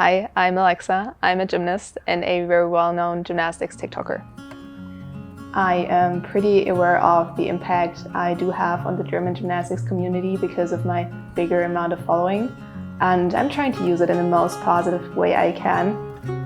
Hi, I'm Alexa. I'm a gymnast and a very well-known gymnastics TikToker. I am pretty aware of the impact I do have on the German gymnastics community because of my bigger amount of following, and I'm trying to use it in the most positive way I can.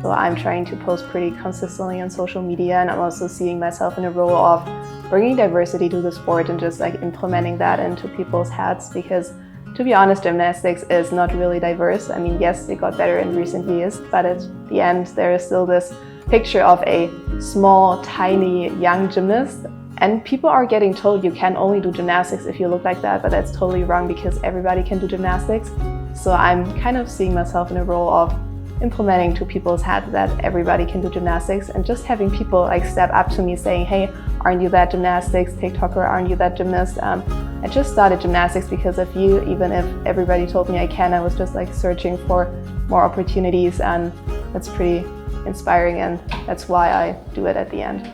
So I'm trying to post pretty consistently on social media, and I'm also seeing myself in a role of bringing diversity to the sport and just like implementing that into people's heads, because to be honest, gymnastics is not really diverse. I mean, yes, it got better in recent years, but at the end there is still this picture of a small, tiny, young gymnast, and people are getting told you can only do gymnastics if you look like that, but that's totally wrong because everybody can do gymnastics. So I'm kind of seeing myself in a role of implementing to people's heads that everybody can do gymnastics, and just having people like step up to me saying, hey, aren't you that gymnastics TikToker, aren't you that gymnast? I just started gymnastics because of you. Even if everybody told me I can, I was just like searching for more opportunities, and that's pretty inspiring, and that's why I do it at the end.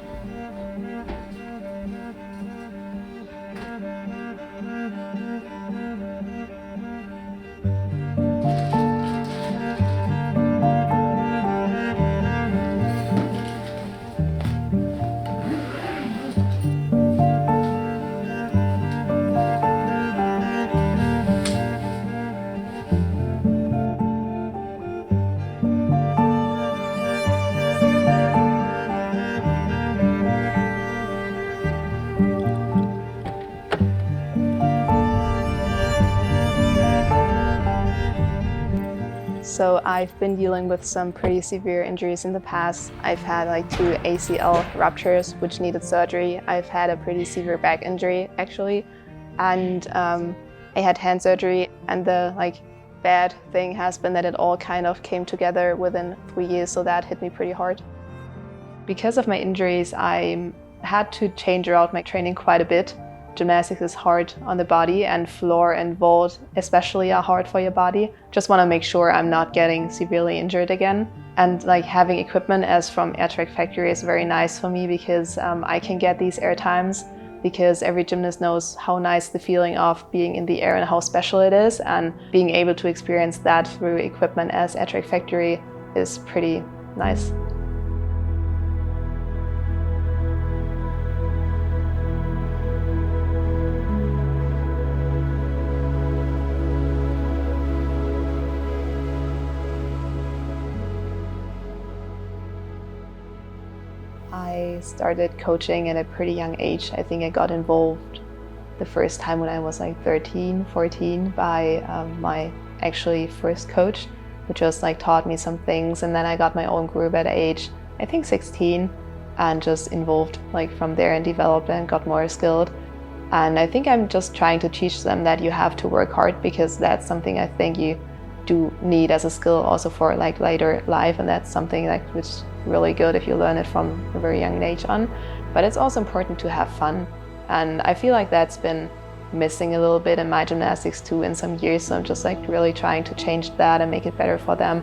So I've been dealing with some pretty severe injuries in the past. I've had like 2 ACL ruptures, which needed surgery. I've had a pretty severe back injury, actually. And I had hand surgery, and the bad thing has been that it all kind of came together within 3 years, so that hit me pretty hard. Because of my injuries, I had to change around my training quite a bit. Gymnastics is hard on the body, and floor and vault especially are hard for your body. Just want to make sure I'm not getting severely injured again. And having equipment as from AirTrack factory is very nice for me because I can get these air times, because every gymnast knows how nice the feeling of being in the air and how special it is, and being able to experience that through equipment as AirTrack factory is pretty nice. I started coaching at a pretty young age. I think I got involved the first time when I was 13, 14 by my actually first coach, who just taught me some things, and then I got my own group at age, I think 16, and just involved from there and developed and got more skilled. And I think I'm just trying to teach them that you have to work hard, because that's something I think you do need as a skill also for later life, and that's something which is really good if you learn it from a very young age on. But it's also important to have fun, and I feel like that's been missing a little bit in my gymnastics too in some years, so I'm just really trying to change that and make it better for them.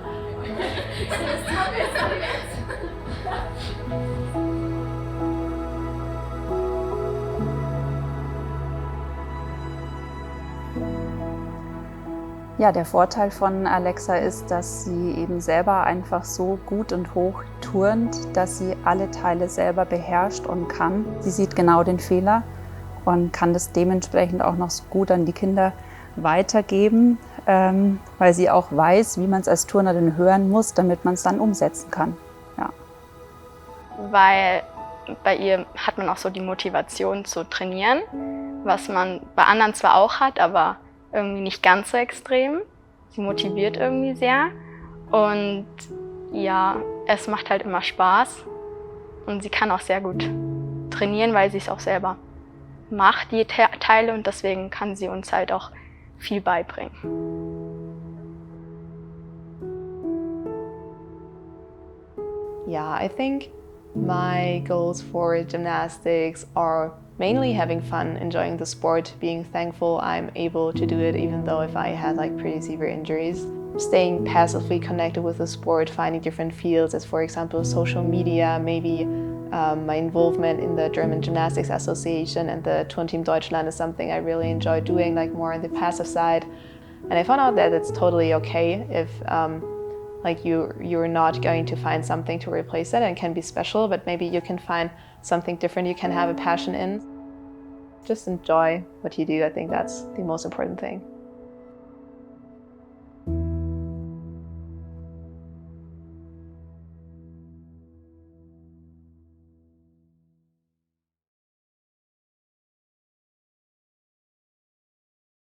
Ja, der Vorteil von Alexa ist, dass sie eben selber einfach so gut und hoch turnt, dass sie alle Teile selber beherrscht und kann. Sie sieht genau den Fehler und kann das dementsprechend auch noch so gut an die Kinder weitergeben, weil sie auch weiß, wie man es als Turnerin hören muss, damit man es dann umsetzen kann. Ja. Weil bei ihr hat man auch so die Motivation zu trainieren, was man bei anderen zwar auch hat, aber irgendwie nicht ganz so extrem. Sie motiviert irgendwie sehr, und ja, es macht halt immer Spaß, und sie kann auch sehr gut trainieren, weil sie es auch selber macht, die Teile, und deswegen kann sie uns halt auch viel beibringen. Yeah, I think my goals for gymnastics are mainly having fun, enjoying the sport, being thankful I'm able to do it even though if I had pretty severe injuries. Staying passively connected with the sport, finding different fields as for example social media, maybe my involvement in the German Gymnastics Association and the Turnteam Deutschland is something I really enjoy doing, more on the passive side. And I found out that it's totally okay if Like you're not going to find something to replace that, and it can be special, but maybe you can find something different you can have a passion in. Just enjoy what you do. I think that's the most important thing.